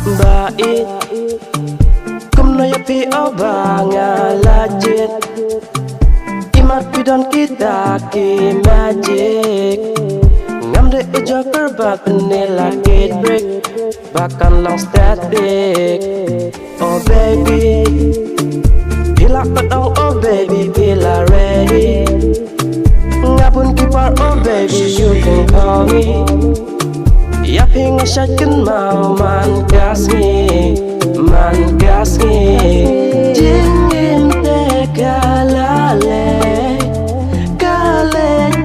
bait kum no ya pi obanga lajit imat pidon kita ki magic ngam de joker bak penela kid break bahkan long static. Oh baby bila pedong, oh baby bila ready ngapun kipar, oh baby you can call me. Yap hingga syakin mau man gas ngi dingin te kalale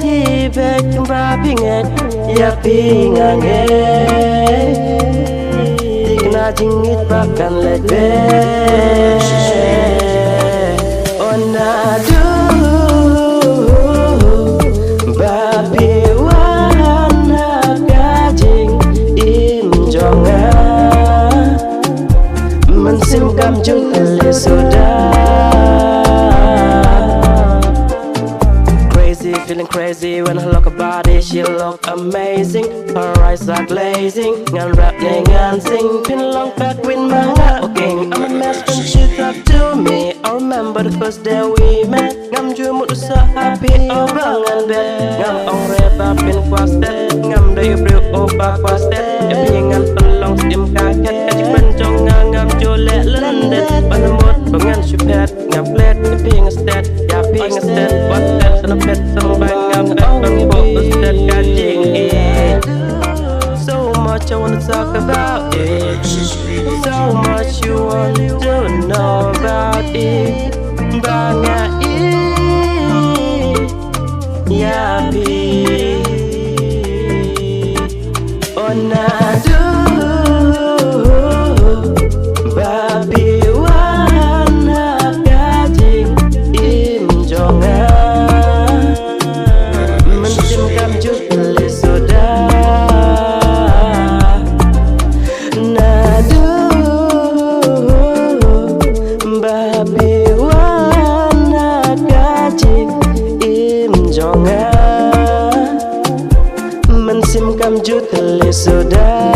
tibek mbapinget yap hingange tikna jingit bahkan lebe onadu babi wana gajing imjonga mensim kamjung ele sudah crazy, feeling crazy when I look about it. She look amazing, her eyes are glazing. Ngan rap ngan sing, pin long back with my heart. Okay, I'm a mess when she talk to me. I remember the first day we met. Ngam jumut usaha happy obangan bed. Ngam ong reba pin kwastet. Ngam dayu brio oba kwastet. Epingan pelong stim kaget. Kajik pencong ngam jolek lendet. Panemut pengen syupet. Ngam plet epingan stet. Yapi ngestet wastet. Senepet sembang ngam pet. Bangpo ustet kajing it. So much I wanna talk about it. So much you want to know about it. Banyak yapi onadu babi wana gajing imjonga mensim kamjuk beli sudah nadu babi wana gajing imjonga mensim kamjuk beli sudah